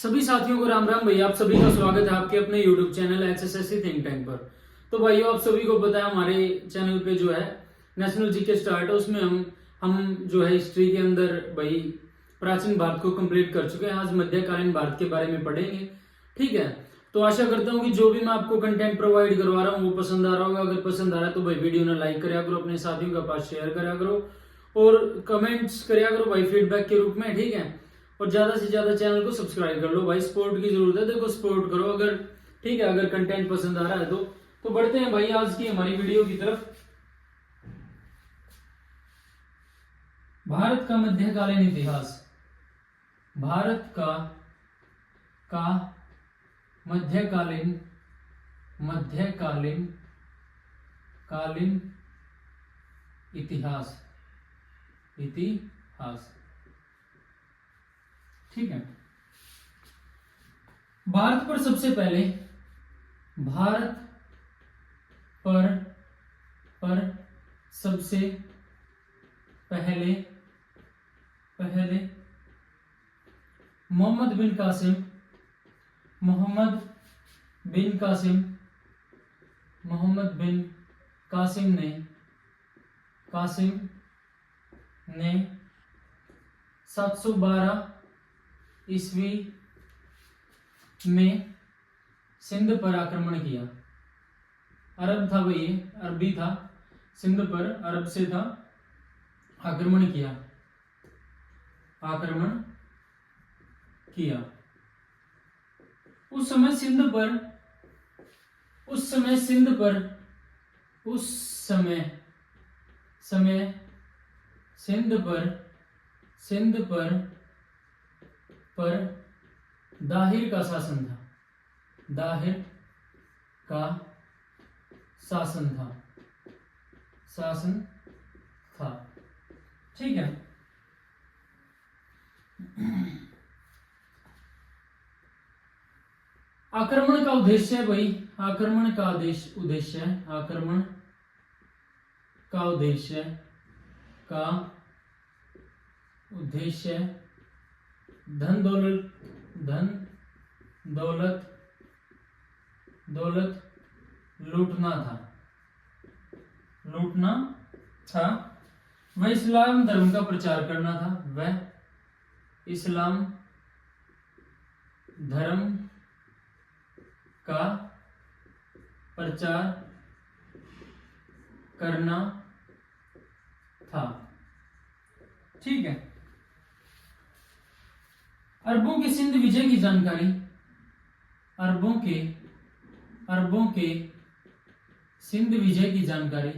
सभी साथियों को राम राम। भाई आप सभी का स्वागत है आपके अपने YouTube channel HSSC think tank पर। तो भाइयों आप सभी को पता है हमारे चैनल पे जो है नेशनल जीके स्टार्ट है, उसमें हम जो है हिस्ट्री के अंदर भाई प्राचीन भारत को कंप्लीट कर चुके हैं। आज मध्यकालीन भारत के बारे में पढ़ेंगे, ठीक है। तो आशा करता हूँ कि जो भी मैं आपको कंटेंट प्रोवाइड करवा रहा हूँ वो पसंद आ रहा होगा। अगर पसंद आ रहा है तो भाई वीडियो ने लाइक करा करो, अपने साथियों के पास शेयर करा करो और कमेंट्स करा करो भाई फीडबैक के रूप में, ठीक है। और ज्यादा से ज्यादा चैनल को सब्सक्राइब कर लो भाई, सपोर्ट की जरूरत है, देखो सपोर्ट करो अगर, ठीक है। अगर कंटेंट पसंद आ रहा है तो बढ़ते हैं भाई आज की हमारी वीडियो की तरफ। भारत का मध्यकालीन इतिहास। भारत का मध्यकालीन इतिहास, ठीक है। भारत पर सबसे पहले मोहम्मद बिन कासिम ने 712 ईस्वी में सिंध पर आक्रमण किया। अरब था भाई, अरबी था, सिंध पर अरब से था, आक्रमण किया। उस समय सिंध पर दाहिर का शासन था, ठीक है। आक्रमण का उद्देश्य है भाई, धन दौलत लूटना था। वह इस्लाम धर्म का प्रचार करना था। ठीक है। अरबों के सिंध विजय की जानकारी।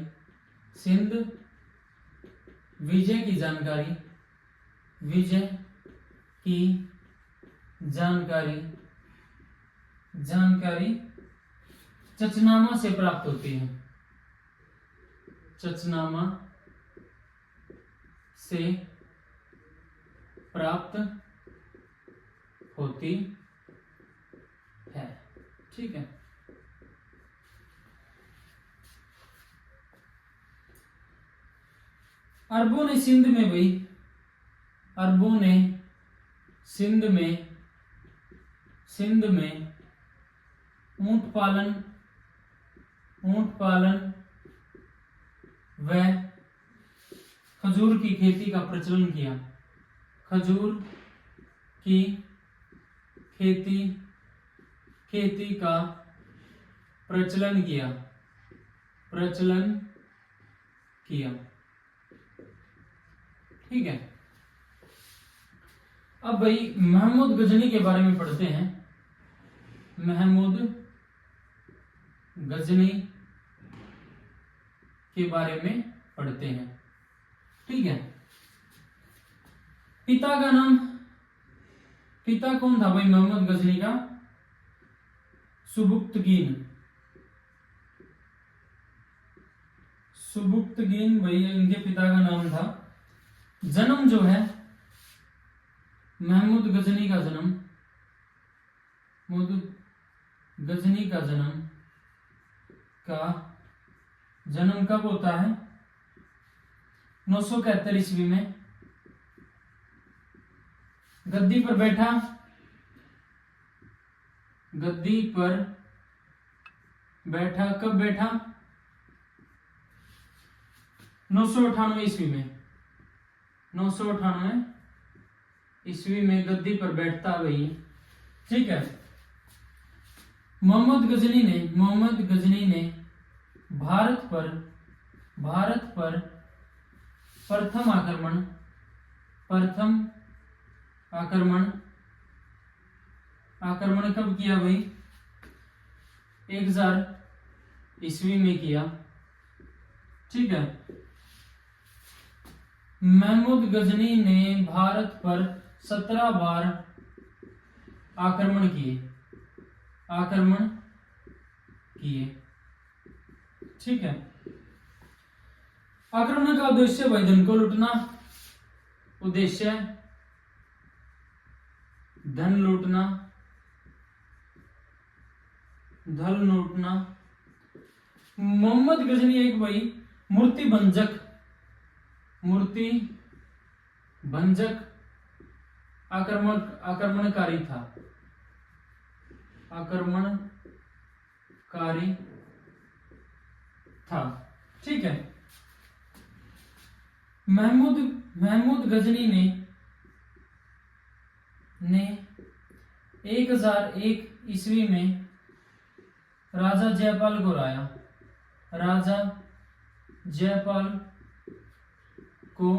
सिंध विजय की जानकारी चचनामा से प्राप्त होती है। ठीक है। अरबों ने सिंध में ऊंट पालन व खजूर की खेती का प्रचलन किया। खेती का प्रचलन किया, ठीक है। अब भाई महमूद गजनी के बारे में पढ़ते हैं। महमूद गजनी के बारे में पढ़ते हैं, ठीक है। पिता कौन था भाई मोहम्मद गजनी का? सुबुक्तगीन भाई इनके पिता का नाम था। जन्म जो है महमूद गजनी का जन्म कब होता है? 971 ईस्वी में। गद्दी पर बैठा गद्दी पर बैठा। कब बैठा? 998 ईस्वी में। 998 ईस्वी में गद्दी पर बैठता वही। ठीक है। मोहम्मद गजनी ने भारत पर प्रथम आक्रमण कब किया भाई? 1000 ईस्वी में किया। ठीक है। महमूद गजनी ने भारत पर 17 बार आक्रमण किए। ठीक है। आक्रमण का उद्देश्य भाई धन को लूटना। उद्देश्य धन लूटना। मोहम्मद गजनी एक भाई मूर्ति भंजक आक्रमणकारी था। ठीक है। महमूद गजनी ने 1001 ईस्वी में राजा जयपाल को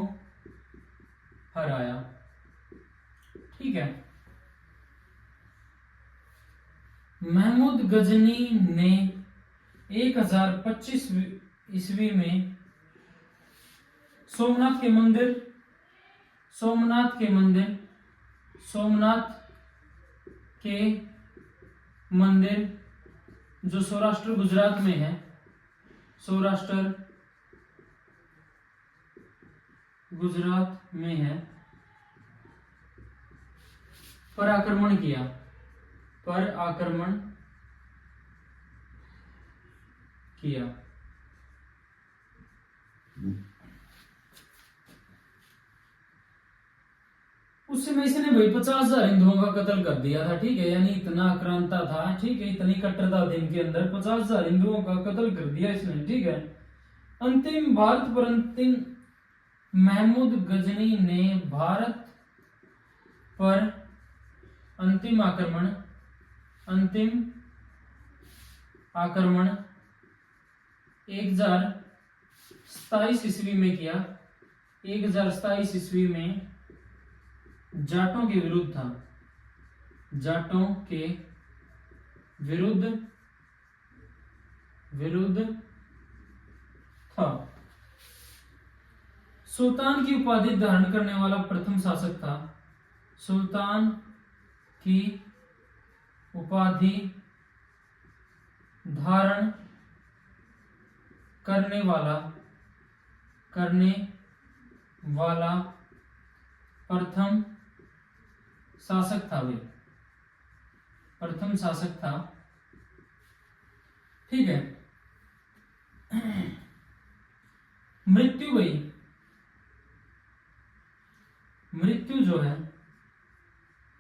हराया। ठीक है। महमूद गजनी ने 1025 ईस्वी में सोमनाथ के मंदिर जो सौराष्ट्र गुजरात में है, पर आक्रमण किया। उस समय इसने भाई 50,000 हिंदुओं का कत्ल कर दिया था। ठीक है। यानी इतना आक्रांता था। ठीक है। इतनी कट्टरता थी इनके अंदर। 50,000 हिंदुओं का कत्ल कर दिया इसने। ठीक है। अंतिम महमूद गजनी ने भारत पर अंतिम आक्रमण 1027 ईस्वी में किया। 1027 ईस्वी में जाटों के विरुद्ध था। सुल्तान की उपाधि धारण करने वाला प्रथम शासक था। सुल्तान की उपाधि धारण करने वाला प्रथम शासक था। ठीक है। मृत्यु जो है,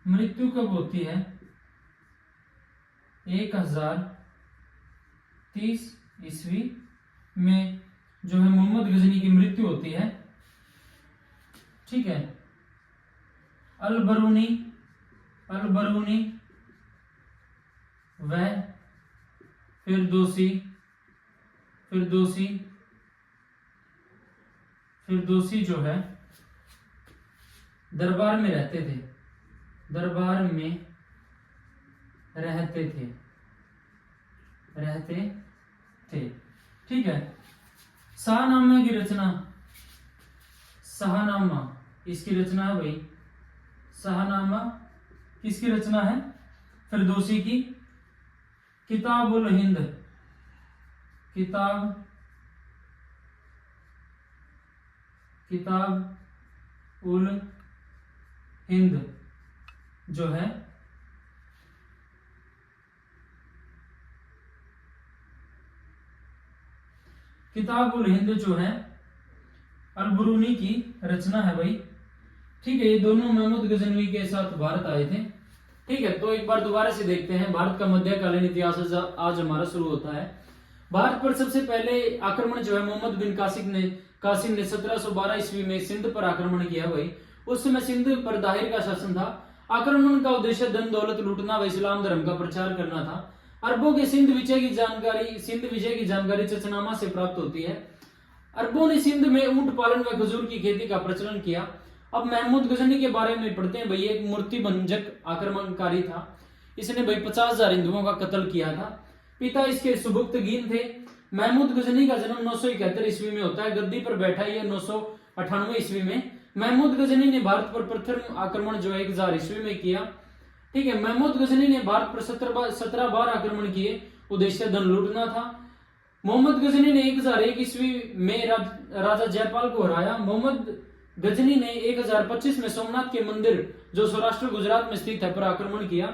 मृत्यु कब होती है? 1030 ईस्वी में जो है मोहम्मद गजनी की मृत्यु होती है। ठीक है। अल बरूनी वह फिरदौसी जो है दरबार में रहते थे। ठीक है। शाहनामा इसकी रचना है भाई। शाहनामा किसकी रचना है? फिरदौसी की। किताब उल हिंद जो है किताब उल हिंद जो है अल बरूनी की रचना है भाई। ठीक है। ये दोनों महमूद गजनवी के साथ भारत आए थे। ठीक है, तो एक बार दोबारा से देखते हैं। भारत का मध्यकालीन इतिहास आज हमारा शुरू होता है। भारत पर सबसे पहले आक्रमण जो है मोहम्मद बिन कासिम ने 1712 ईस्वी में सिंध पर आक्रमण किया भाई। उस समय सिंध पर दाहिर का शासन था। आक्रमण का उद्देश्य धन दौलत लूटना व इस्लाम धर्म का प्रचार करना था। अरबों के सिंध विजय की जानकारी चचनामा से प्राप्त होती है। अरबों ने सिंध में ऊंट पालन व खजूर की खेती का प्रचलन किया। अब महमूद गजनी के बारे में पढ़ते हैं भाई। एक मूर्ति भंजक आक्रमणकारी था। इसने भाई 50,000 हिंदुओं का कत्ल किया था। पिता इसके सुबुक्तगीन थे। महमूद गजनी का जन्म 971 ईस्वी में होता है। गद्दी पर बैठा यह 998 ईस्वी में। महमूद गजनी ने भारत पर प्रथम आक्रमण जो है 1000 ईस्वी में किया। ठीक है, महमूद गजनी ने भारत पर 17 बार आक्रमण किए। उद्देश्य धन लूटना था। मोहम्मद गजनी ने 1001 ईस्वी में राजा जयपाल को हराया। मोहम्मद गजनी ने 1025 में सोमनाथ के मंदिर जो सौराष्ट्र गुजरात में स्थित है पर आक्रमण किया।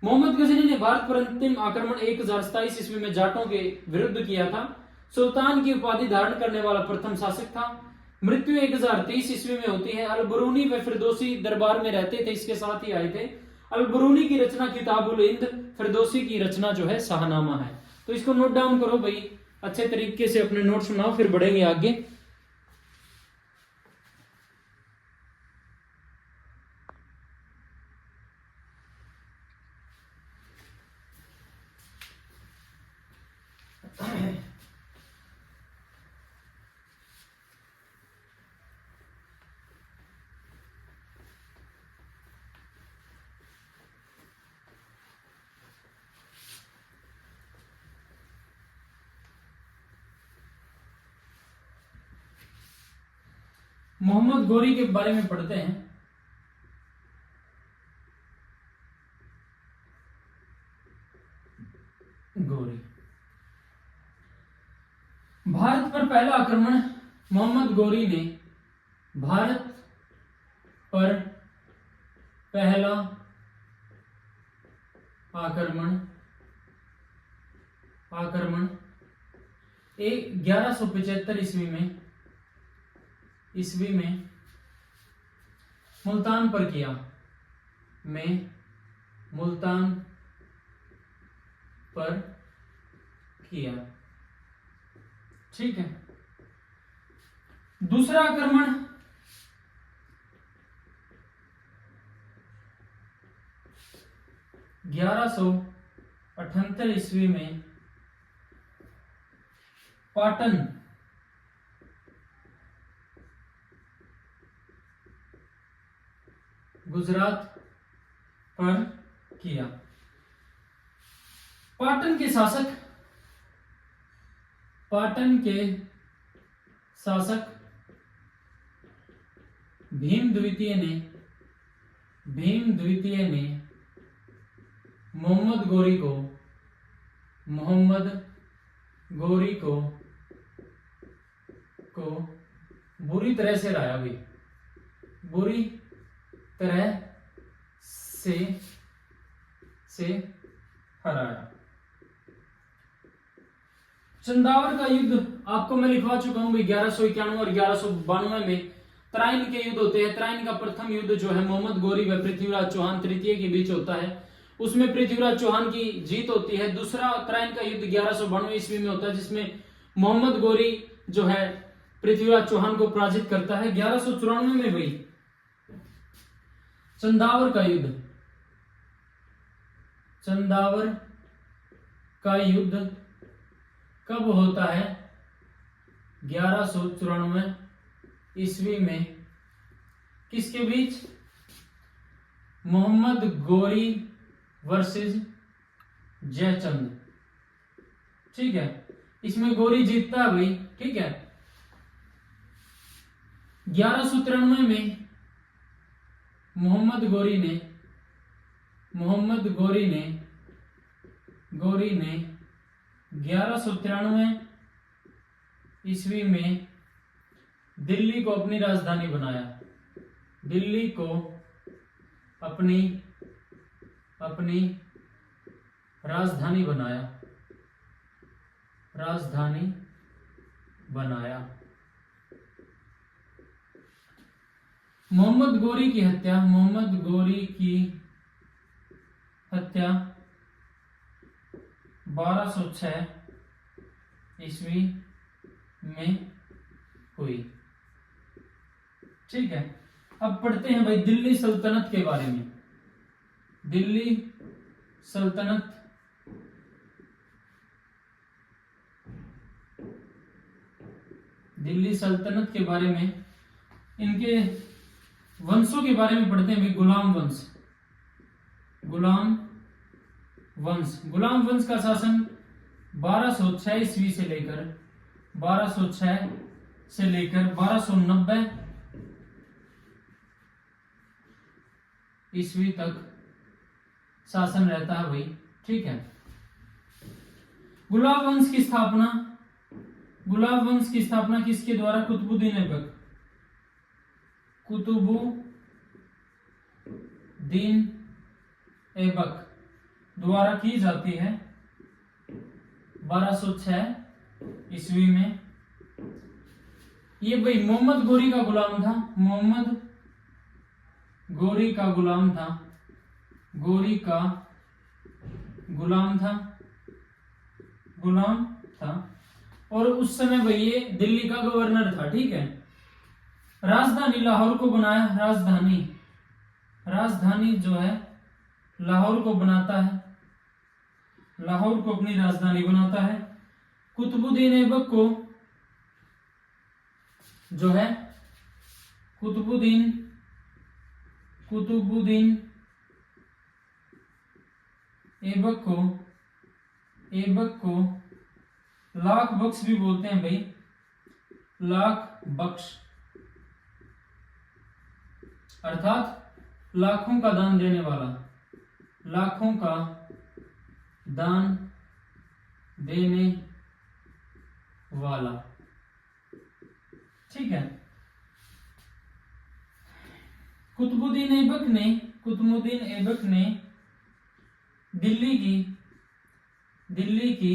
मोहम्मद गजनी ने भारत पर अंतिम आक्रमण 1027 ईस्वी में जाटों के विरुद्ध किया था। सुल्तान की उपाधि धारण करने वाला प्रथम शासक था। मृत्यु 1023 ईस्वी में होती है। अल बरूनी व फिरदौसी दरबार में रहते थे, इसके साथ ही आए थे। अल बरूनी की रचना किताबुल हिंद, फिरदौसी की रचना जो है शाहनामा है। तो इसको नोट डाउन करो भाई, अच्छे तरीके से अपने नोट्स बनाओ, फिर बढ़ेंगे आगे। मोहम्मद गोरी के बारे में पढ़ते हैं। गोरी भारत पर पहला आक्रमण मोहम्मद गोरी ने भारत पर पहला आक्रमण 1175 ईस्वी में मुल्तान पर किया। मुल्तान पर किया। ठीक है, दूसरा आक्रमण 1178 ईस्वी में पाटन गुजरात पर किया। पाटन के शासक भीम द्वितीय ने मोहम्मद गोरी को बुरी तरह से हराया भी, बुरी तरह से हराया। चंदावर का युद्ध आपको मैं लिखवा चुका हूं भाई। 1191 और 1192 में तराइन के युद्ध होते हैं। तराइन का प्रथम युद्ध जो है मोहम्मद गोरी व पृथ्वीराज चौहान तृतीय के बीच होता है। उसमें पृथ्वीराज चौहान की जीत होती है। दूसरा तराइन का युद्ध 1192 ईस्वी में होता है, जिसमें मोहम्मद गोरी जो है पृथ्वीराज चौहान को पराजित करता है। 1194 में भाई चंदावर का युद्ध कब होता है? 1194 ईस्वी में किसके बीच? मोहम्मद गोरी वर्सेस जयचंद। ठीक है, इसमें गोरी जीतता है भाई। ठीक है, 1193 में मोहम्मद गोरी ने 1193 ईस्वी में दिल्ली को अपनी राजधानी बनाया। दिल्ली को अपनी राजधानी बनाया। मोहम्मद गोरी की हत्या 1206 ईस्वी में हुई। ठीक है, अब पढ़ते हैं भाई दिल्ली सल्तनत के बारे में। दिल्ली सल्तनत के बारे में, इनके वंशों के बारे में पढ़ते हैं भाई। गुलाम वंश का शासन 1206 ईस्वी से लेकर 1290 ईस्वी तक शासन रहता है भाई। ठीक है, गुलाब वंश की स्थापना किसके द्वारा? कुतुबुद्दीन ऐबक द्वारा की जाती है 1206 ईस्वी में। ये भाई मोहम्मद गोरी का गुलाम था और उस समय भाई ये दिल्ली का गवर्नर था। ठीक है, राजधानी लाहौर को बनाया। राजधानी जो है लाहौर को बनाता है, लाहौर को अपनी राजधानी बनाता है। कुतुबुद्दीन ऐबक को जो है कुतुबुद्दीन ऐबक को लाख बख्श भी बोलते हैं भाई। लाख बख्श अर्थात लाखों का दान देने वाला, लाखों का दान देने वाला। ठीक है, कुतुबुद्दीन ऐबक ने दिल्ली की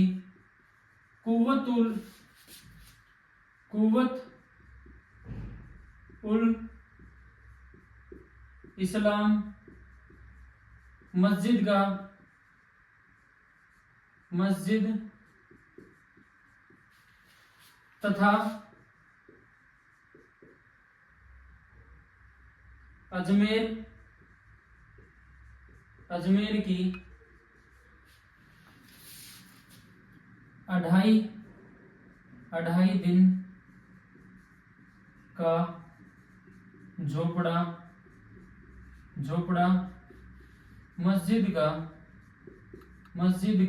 कुव्वत उल इस्लाम मस्जिद तथा अजमेर की 2.5 दिन का झोपड़ा मस्जिद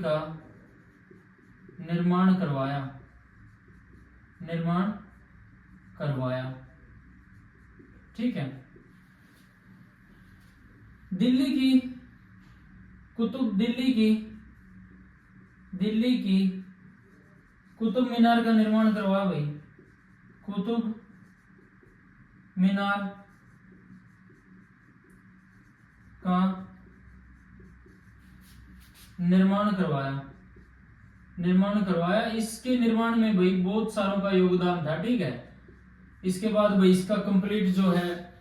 का निर्माण करवाया। ठीक है, दिल्ली की कुतुब मीनार का निर्माण करवाया भाई। कुतुब मीनार का निर्माण करवाया। इसके निर्माण में भाई बहुत सारों का योगदान था। ठीक है, इसके बाद भाई इसका कंप्लीट जो है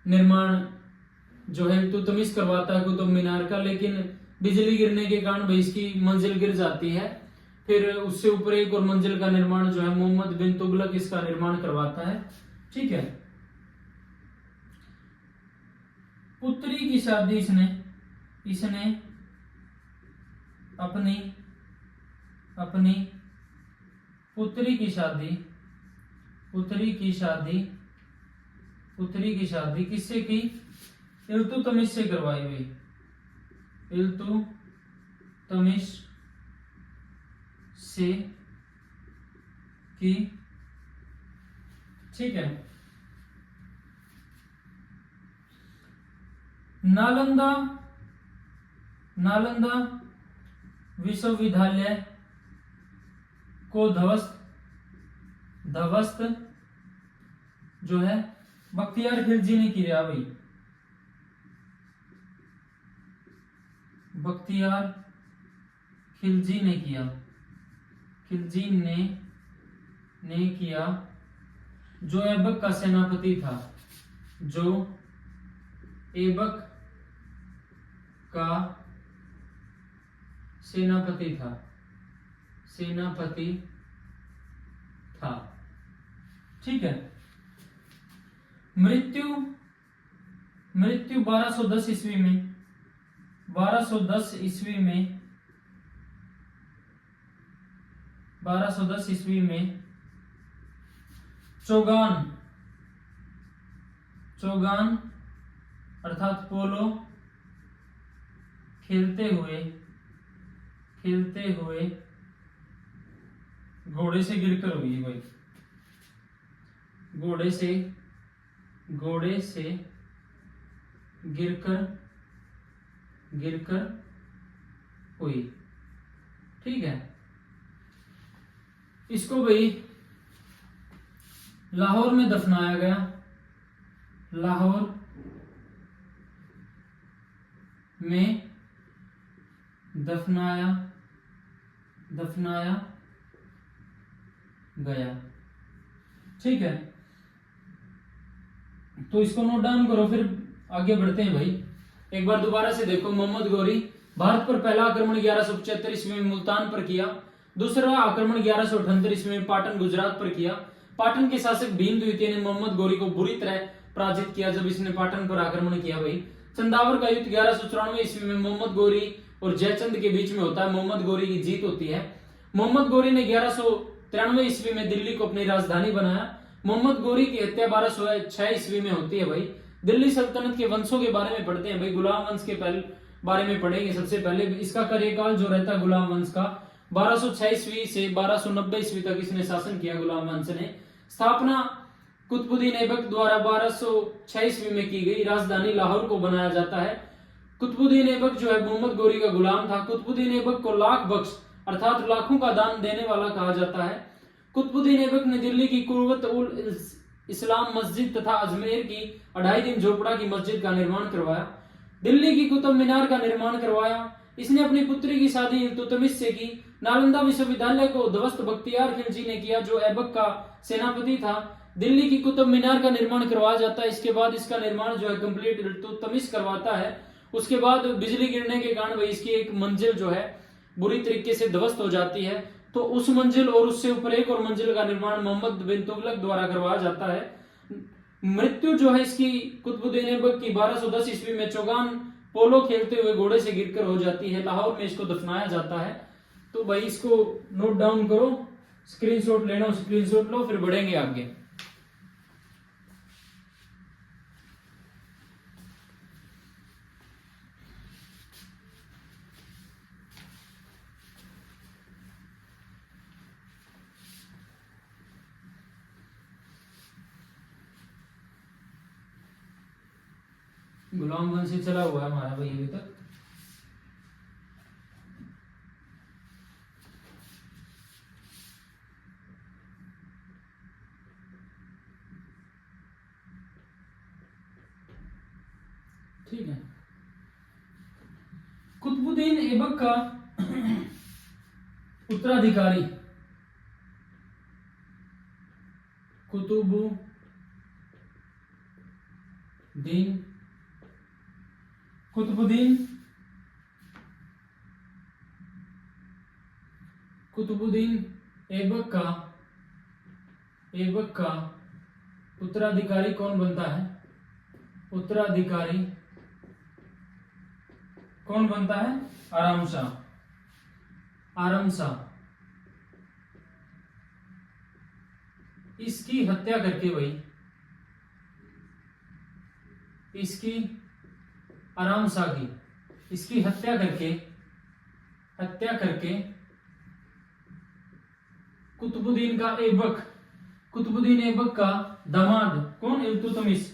निर्माण जो है इल्तुतमिश करवाता है कुतुब मीनार का, लेकिन बिजली गिरने के कारण भाई इसकी मंजिल गिर जाती है। फिर उससे ऊपर एक और मंजिल का निर्माण जो है मोहम्मद बिन तुगलक इसका निर्माण करवाता है। ठीक है, पुत्री की शादी इसने अपनी पुत्री की शादी किससे की? इल्तुतमिश से करवाई हुई। इल्तुतमिश से की। ठीक है, नालंदा विश्वविद्यालय को ध्वस्त जो है बख्तियार खिलजी ने किया भाई। बख्तियार खिलजी ने किया जो ऐबक का सेनापति था। जो ऐबक का सेनापति था, सेनापति था। ठीक है। मृत्यु 1210 ईस्वी में, 1210 ईस्वी में, 1210 ईस्वी में चौगान अर्थात पोलो खेलते हुए घोड़े से गिरकर हुई भाई, घोड़े से गिरकर हुई। ठीक है। इसको भाई लाहौर में दफनाया गया, लाहौर में दफनाया गया। ठीक है। तो इसको नोट डाउन करो, फिर आगे बढ़ते हैं भाई। एक बार दोबारा से देखो, मोहम्मद गोरी भारत पर पहला आक्रमण 1175 ईस्वी में मुल्तान पर किया, दूसरा आक्रमण 1178 ईस्वी में पाटन गुजरात पर किया। पाटन के शासक भीम द्वितीय ने मोहम्मद गोरी को बुरी तरह पराजित किया जब इसने पाटन पर आक्रमण किया भाई। चंदावर का युद्ध 1194 ईस्वी में मोहम्मद गोरी और जयचंद के बीच में होता है, मोहम्मद गोरी की जीत होती है। मोहम्मद गोरी ने 1193 ईस्वी में दिल्ली को अपनी राजधानी बनाया। मोहम्मद गोरी की हत्या 1206 ईस्वी में होती है भाई। दिल्ली सल्तनत के वंशों के बारे में पढ़ते हैं भाई, गुलाम वंश के पहले बारे में पढ़ेंगे सबसे पहले। इसका कार्यकाल जो रहता है गुलाम वंश का 1206 ईस्वी से 1290 ईस्वी तक इसने शासन किया गुलाम वंश ने। स्थापना कुतुबुद्दीन ऐबक द्वारा 1206 ईस्वी में की गई। राजधानी लाहौर को बनाया जाता है। कुतुबुद्दीन ऐबक जो है मोहम्मद गोरी का गुलाम था। कुतुबुद्दीन ऐबक को लाख बख्श अर्थात लाखों का दान देने वाला कहा जाता है। कुतुबुद्दीन ऐबक ने दिल्ली की कुर्वत उल इस्लाम मस्जिद तथा अजमेर की 2.5 दिन झोपड़ा की मस्जिद का निर्माण करवाया। दिल्ली की कुतुब मीनार का निर्माण करवाया। इसने अपनी पुत्री की शादी इल्तुतमिश से की। नालंदा विश्वविद्यालय को ध्वस्त बख्तियार खिलजी ने किया जो ऐबक का सेनापति था। दिल्ली की कुतुब मीनार का निर्माण करवाया जाता है। इसके बाद इसका निर्माण जो है कंप्लीट इल्तुतमिश करवाता है। उसके बाद बिजली गिरने के कारण भाई इसकी एक मंजिल जो है बुरी तरीके से ध्वस्त हो जाती है, तो उस मंजिल और उससे ऊपर एक और मंजिल का निर्माण मोहम्मद बिन तुगलक द्वारा करवाया जाता है। मृत्यु जो है इसकी कुतुबुद्दीन ऐबक की 1210 ईस्वी में चौगान पोलो खेलते हुए घोड़े से गिरकर हो जाती है। लाहौर में इसको दफनाया जाता है। तो भाई इसको नोट डाउन करो, स्क्रीनशॉट लेना, स्क्रीनशॉट लो, फिर बढ़ेंगे आगे। गुलाम वंश से चला हुआ है हमारा भाई अभी तक। ठीक है। कुतुबुद्दीन ऐबक का उत्तराधिकारी कुतुबुद्दीन ऐबक का उत्तराधिकारी कौन बनता है? उत्तराधिकारी कौन बनता है? आराम शाह। इसकी हत्या करके भाई, इसकी आराम शाह की इसकी हत्या करके कुतुबुद्दीन ऐबक का दामाद कौन? इल्तुतमिश।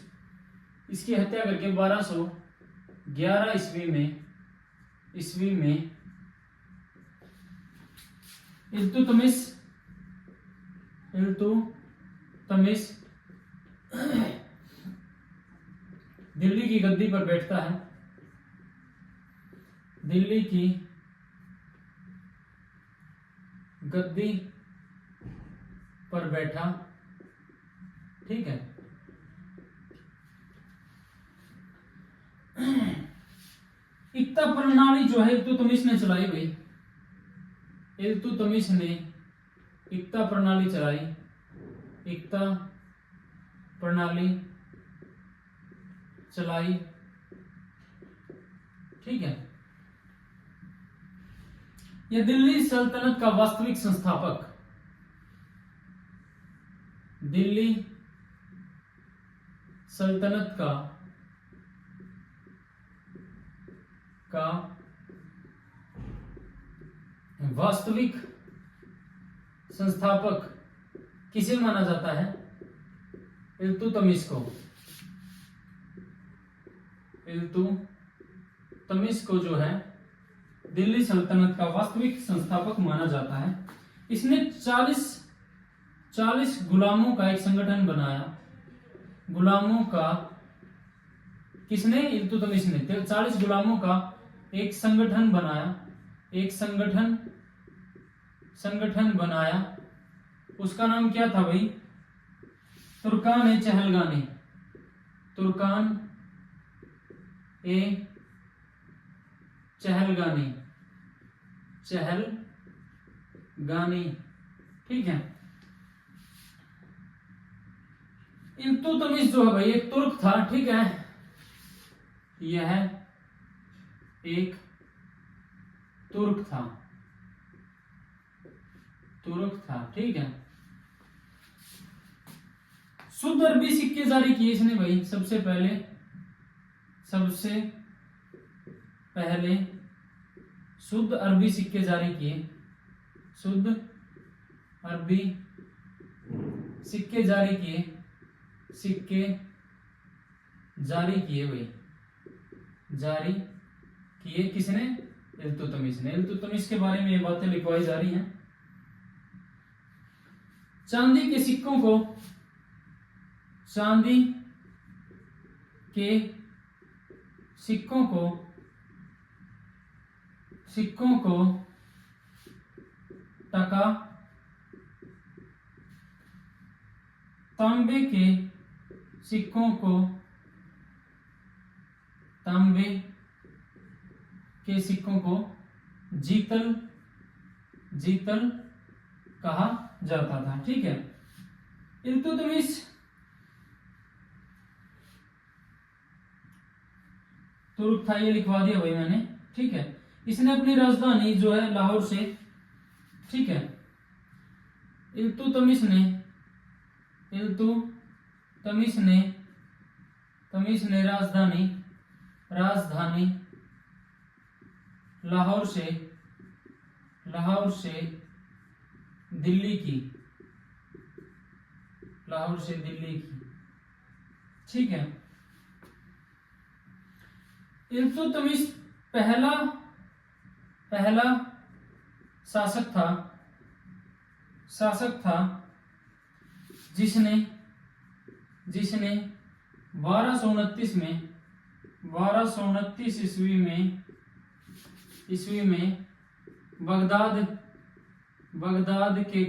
इसकी हत्या करके 1211 ईस्वी में इल्तुतमिश दिल्ली की गद्दी पर बैठता है। दिल्ली की गद्दी पर बैठा। ठीक है। इक्ता प्रणाली जो है इल्तुतमिश ने चलाई गई। इल्तुतमिश ने इक्ता प्रणाली चलाई, इक्ता प्रणाली चलाई। ठीक है, यह दिल्ली सल्तनत का वास्तविक संस्थापक, दिल्ली सल्तनत का वास्तविक संस्थापक किसे माना जाता है? इल्तुतमिश को। इल्तुतमिश को जो है दिल्ली सल्तनत का वास्तविक संस्थापक माना जाता है। इसने 40 गुलामों का एक संगठन बनाया। गुलामों का, किसने? इल्तुतमिश ने 40 गुलामों का एक संगठन बनाया, एक संगठन बनाया। उसका नाम क्या था भाई? तुर्कान ए चहलगानी, तुर्कान ए चहलगानी, चहलगानी। ठीक है, इल्तुतमिश जो है भाई एक तुर्क था। ठीक है, यह एक तुर्क था, ठीक है। शुद्ध अरबी सिक्के जारी किए इसने भाई सबसे पहले शुद्ध अरबी सिक्के जारी किए, शुद्ध अरबी सिक्के जारी किए भाई, जारी किए किसने? इल्तुतमिश ने। इल्तुतमिश के बारे में ये बातें लिखवाई जा रही हैं। चांदी के सिक्कों को, चांदी के सिक्कों को टका, तांबे के सिक्कों को, तांबे के सिक्कों को जीतल कहा जाता था। ठीक है, इल्तुतमिश तुर्क था, ये लिखवा दिया भाई मैंने। ठीक है, इसने अपनी राजधानी जो है लाहौर से, ठीक है, इल्तुतमिश ने राजधानी लाहौर से दिल्ली की, ठीक है। इल्तुतमिश पहला शासक था जिसने 1229 ईस्वी में बगदाद के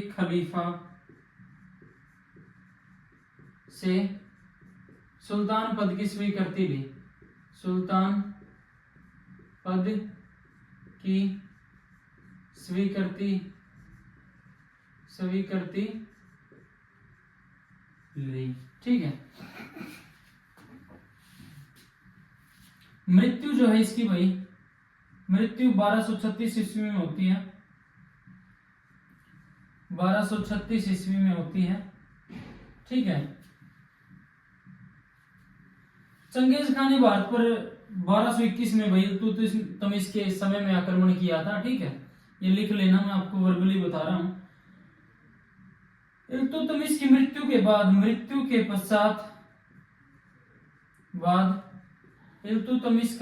खलीफा से सुल्तान पद की स्वीकृति ली, सुल्तान पद की स्वीकृति ली। ठीक है, मृत्यु जो है इसकी भाई, मृत्यु 1236 ईस्वी में होती है, 1236 ईस्वी में होती है। ठीक है, चंगेज खान ने भारत पर 1221 में भाई इल्तुतमिश के समय में आक्रमण किया था। ठीक है, ये लिख लेना, मैं आपको वर्बली बता रहा हूं। इल्तुतमिश की मृत्यु के पश्चात इल्तुतमिश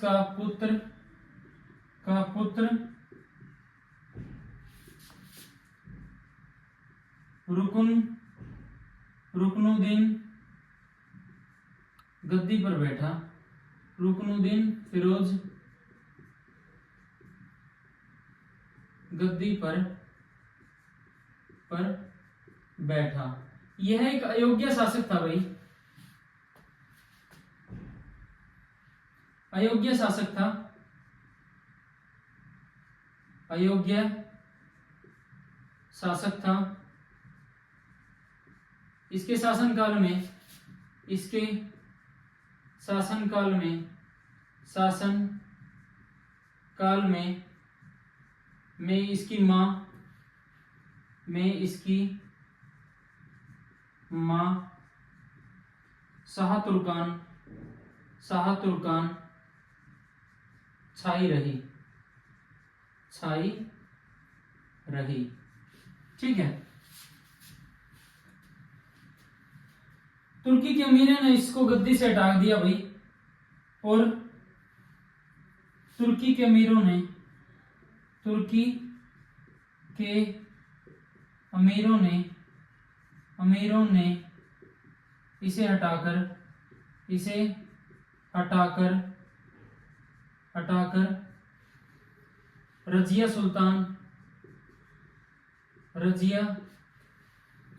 का पुत्र रुकनुद्दीन गद्दी पर बैठा, रुकनुद्दीन फिरोज गद्दी पर बैठा। यह एक अयोग्य शासक था भाई, अयोग्य शासक था, अयोग्य शासक था। इसके शासनकाल में, इसके शासनकाल में, शासनकाल में इसकी माँ शाह तुर्कान छाई रही। ठीक है। तुर्की के अमीरों ने इसको गद्दी से हटा दिया भाई, और तुर्की के अमीरों ने इसे हटाकर रजिया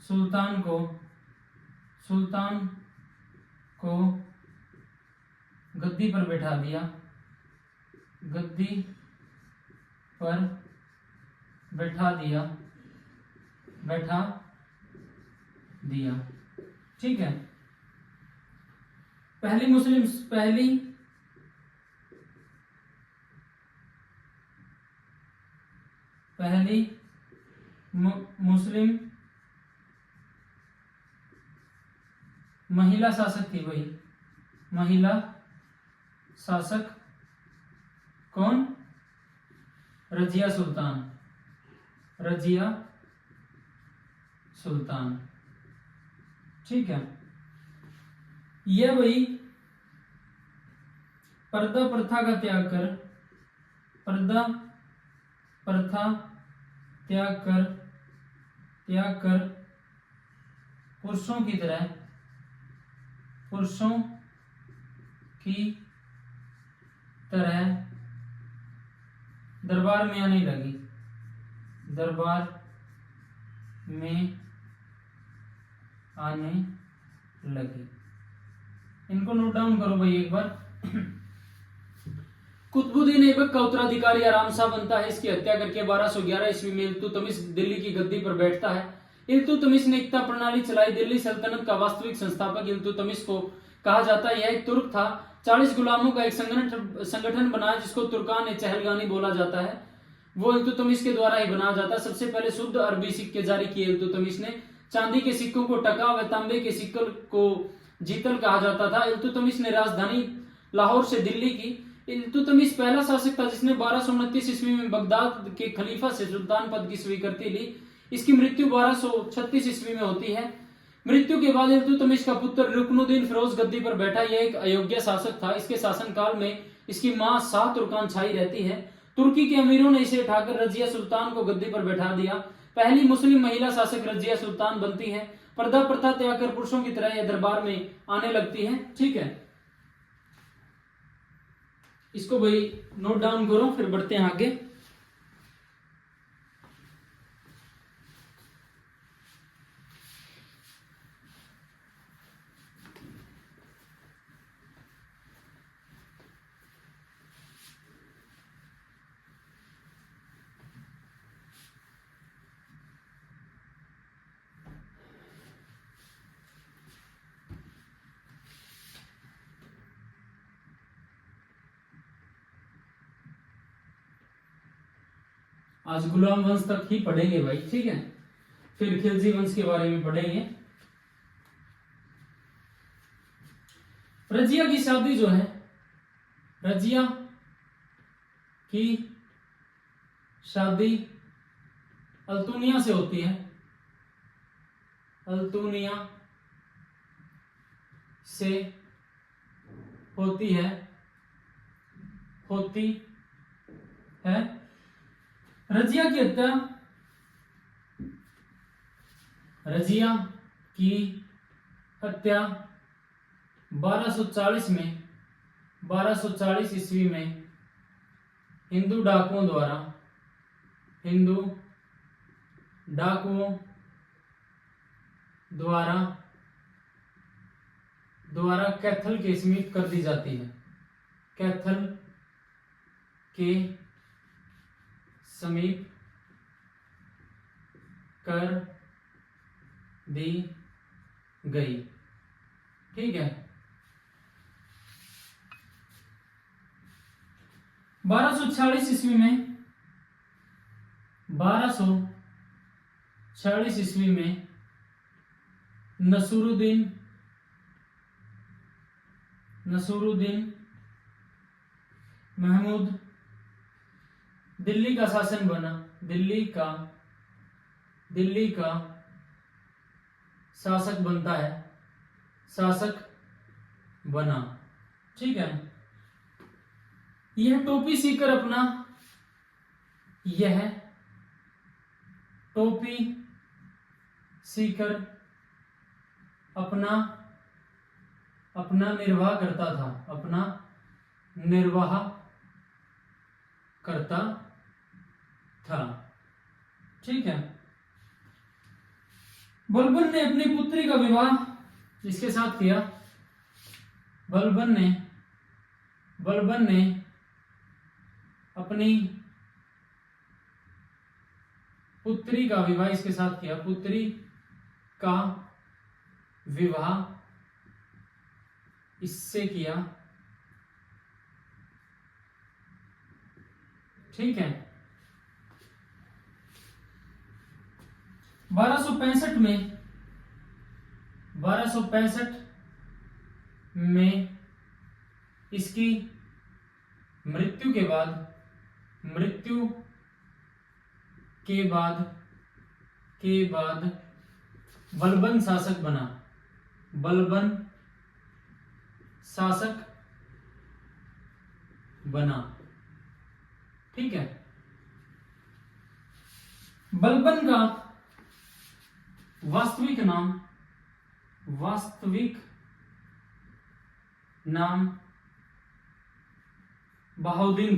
सुल्तान को गद्दी पर बैठा दिया। ठीक है। पहली मुस्लिम महिला शासक थी भाई। महिला शासक कौन? रजिया सुल्तान। ठीक है। यह भाई पर्दा प्रथा का त्याग कर पुरुषों की तरह दरबार में आने लगी। इनको नोट डाउन करो भाई एक बार। कुतुबुद्दीन ऐबक का उत्तराधिकारी आराम शाह बनता है। इसकी हत्या करके 1211 ईस्वी में इल्तुतमिश दिल्ली की गद्दी पर बैठता है। इल्तुतमिश ने एकता प्रणाली चलाई। दिल्ली सल्तनत का वास्तविक संस्थापक इल्तुतमिश को कहा जाता है। यह एक तुर्क था। 40 गुलामों का एक संगठन बनाया जिसको तुर्कान चहलगानी बोला जाता है। वो इल्तुतमिश के द्वारा ही बनाया जाता है। सबसे पहले शुद्ध अरबी सिक्के जारी किए इल्तुतमिश ने। चांदी के सिक्कों को टका व तांबे के सिक्कों को जीतल कहा जाता था। इल्तुतमिश ने राजधानी लाहौर से दिल्ली की। इल्तुतमिश पहला शासक था जिसने 1229 ईस्वी में बगदाद के खलीफा से सुल्तान पद की स्वीकृति ली। इसकी मृत्यु 1236 ईस्वी में होती है। मृत्यु के बाद इल्तुतमिश का पुत्र रुकनुद्दीन फिरोज गद्दी पर बैठा। यह एक अयोग्य शासक था। इसके शासनकाल में इसकी मां शाह तुर्कान छाई रहती है। तुर्की के अमीरों ने इसे उठाकर रजिया सुल्तान को गद्दी पर बैठा दिया। पहली मुस्लिम महिला शासक रजिया सुल्तान बनती है। पर्दा प्रथा त्याग कर पुरुषों की तरह यह दरबार में आने लगती है। ठीक है। इसको भाई नोट डाउन करो, फिर बढ़ते हैं आगे। आज गुलाम वंश तक ही पढ़ेंगे भाई। ठीक है। फिर खिलजी वंश के बारे में पढ़ेंगे। रजिया की शादी जो है, रजिया की शादी अल्तुनिया से होती है। अल्तुनिया से होती है रजिया की हत्या, रजिया की हत्या 1240 ईस्वी में हिंदू डाकुओं द्वारा कैथल के समीप कर दी जाती है। कैथल के समीप कर दी गई। ठीक है। 1246 ईस्वी में 1246 ईस्वी में नसूरुद्दीन महमूद दिल्ली का शासन बना। दिल्ली का शासक बनता है, शासक बना। ठीक है। यह टोपी सीकर अपना निर्वाह करता था। ठीक है। बलबन ने अपनी पुत्री का विवाह इसके साथ किया। बलबन ने अपनी पुत्री का विवाह इसके साथ किया। पुत्री का विवाह इससे किया। ठीक है। 1265 में इसकी मृत्यु के बाद बलबन शासक बना। ठीक है। बलबन का वास्तविक नाम बहाउद्दीन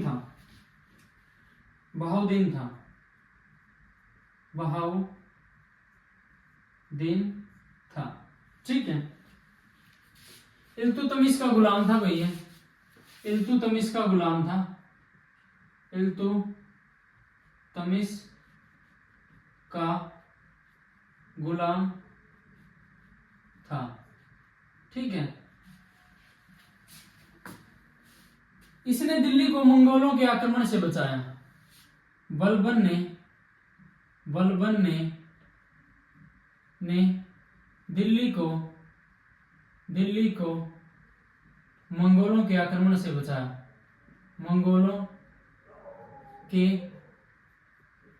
था। ठीक है। इल्तुतमिश का गुलाम था भैया। इल्तुतमिश का गुलाम था। ठीक है। इसने दिल्ली को मंगोलों के आक्रमण से बचाया। बलबन ने दिल्ली को मंगोलों के आक्रमण से बचाया। मंगोलों के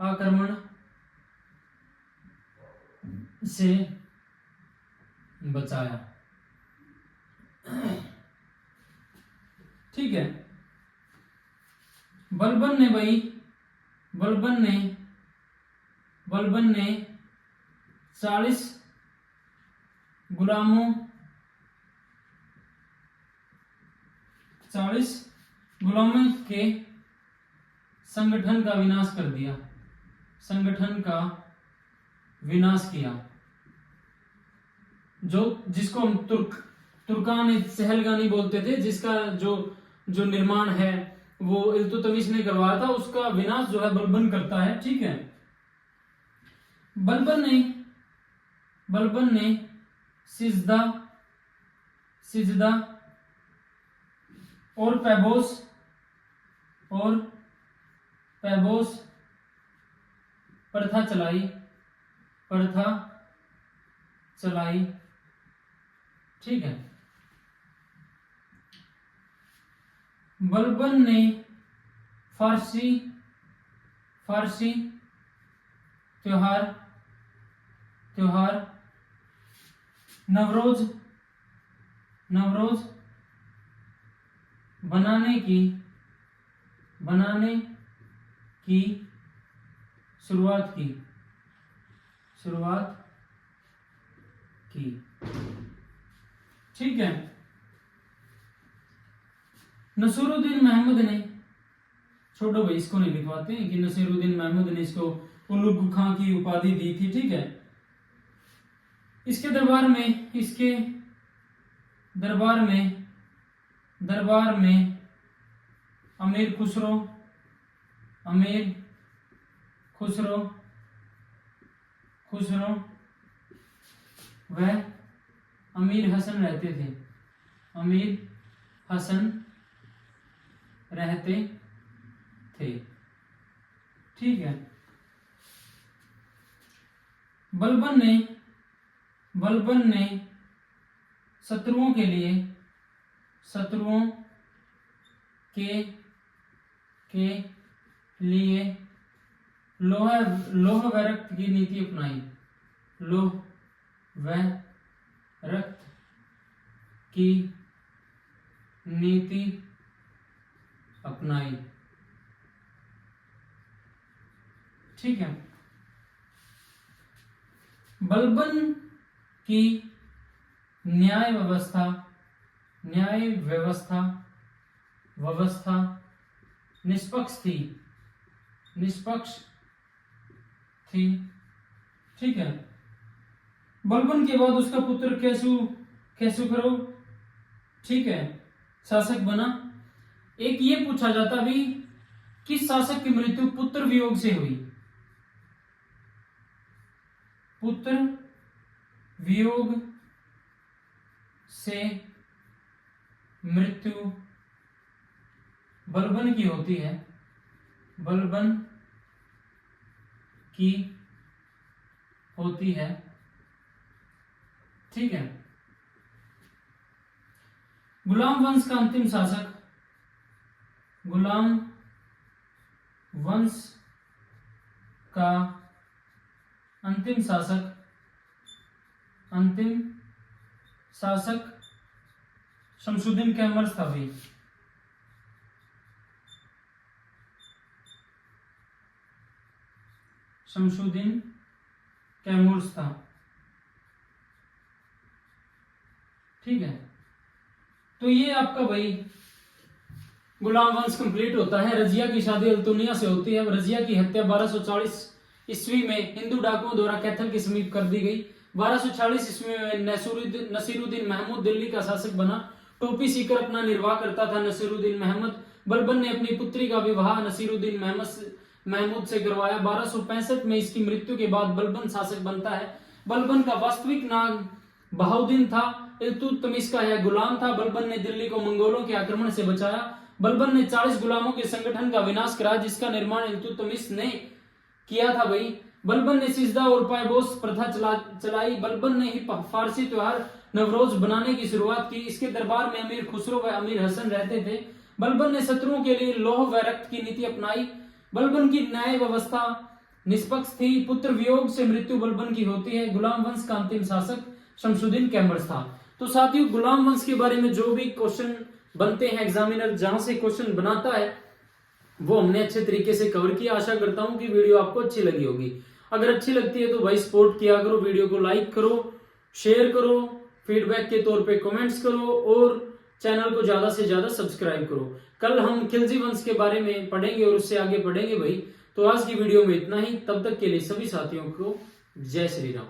आक्रमण से बचाया। ठीक है। बलबन ने 40 गुलामों के संगठन का विनाश किया। जिसको हम तुर्कान सहलगानी बोलते थे, जिसका जो निर्माण है वो इल्तुतमिश ने करवाया था, उसका विनाश जो है बलबन करता है। ठीक है। बलबन ने सिजदा और पैबोस प्रथा चलाई। ठीक है। बलबन ने फारसी त्योहार नवरोज बनाने की शुरुआत की। ठीक है। नसीरुद्दीन महमूद ने, छोड़ो भाई इसको नहीं लिखवाते हैं कि नसीरुद्दीन महमूद ने इसको उलुग खां की उपाधि दी थी। ठीक है। इसके दरबार में अमीर खुसरो, अमीर खुसरो, खुसरो व अमीर हसन रहते थे, अमीर हसन रहते थे। ठीक है। बलबन ने शत्रुओं के लिए, शत्रुओं के लिए लौह व रक्त की नीति अपनाई, लौह व रक्त की नीति अपनाई। ठीक है। बलबन की न्याय व्यवस्था निष्पक्ष थी। ठीक है। बलबन के बाद उसका पुत्र केशुखरो, ठीक है, शासक बना। एक ये पूछा जाता भी, किस शासक की मृत्यु पुत्र वियोग से हुई? पुत्र वियोग से मृत्यु बलबन की होती है, बलबन की होती है। ठीक है। गुलाम वंश का अंतिम शासक, गुलाम वंश का अंतिम शासक शमसुद्दीन कैमर्स था भाई। शमसुद्दीन कैमूर्स था। ठीक है। तो ये आपका भाई गुलाम वंश कंप्लीट होता है। रजिया की शादी अल्तुनिया से होती है। रजिया की हत्या 1240 ईस्वी में हिंदू डाकुओं द्वारा कैथल के समीप कर दी गई। 1240 ईस्वी में नसीरुद्दीन महमूद दिल्ली का शासक बना। टोपी सीकर अपना निर्वाह करता था नसीरुद्दीन महमद। बलबन ने अपनी पुत्री का विवाह नसीरुद्दीन महमूद से करवाया। 1265 में इसकी मृत्यु के बाद बलबन शासक बनता है। बलबन का वास्तविक नाम बहाउद्दीन था। इल्तुतमिश का यह गुलाम था। बलबन ने दिल्ली को मंगोलों के आक्रमण से बचाया। बलबन ने 40 गुलामों के संगठन का विनाश कराया, जिसका निर्माण इल्तुतमिश ने किया था भाई। बलबन ने सिजदा और पायबोस प्रथा चलाई। बलबन ने ही फारसी त्योहार नवरोज बनाने की शुरुआत की। इसके दरबार में अमीर खुसरो व अमीर हसन रहते थे। बलबन ने शत्रुओं के लिए लौह व रक्त की नीति अपनाई। बलबन की न्याय व्यवस्था निष्पक्ष थी। पुत्र वियोग से मृत्यु बलबन की होती है। गुलाम वंश का अंतिम शासक शमसुद्दीन कैमर्स था। तो साथियों, गुलाम वंश के बारे में जो भी क्वेश्चन बनते हैं, एग्जामिनर जहां से क्वेश्चन बनाता है, वो हमने अच्छे तरीके से कवर किया। आशा करता हूं कि वीडियो आपको अच्छी लगी होगी। अगर अच्छी लगती है तो भाई सपोर्ट किया करो, वीडियो को लाइक करो, शेयर करो, फीडबैक के तौर पे कमेंट्स करो और चैनल को ज्यादा से ज्यादा सब्सक्राइब करो। कल हम खिलजी वंश के बारे में पढ़ेंगे और उससे आगे पढ़ेंगे भाई। तो आज की वीडियो में इतना ही। तब तक के लिए सभी साथियों को जय श्री राम।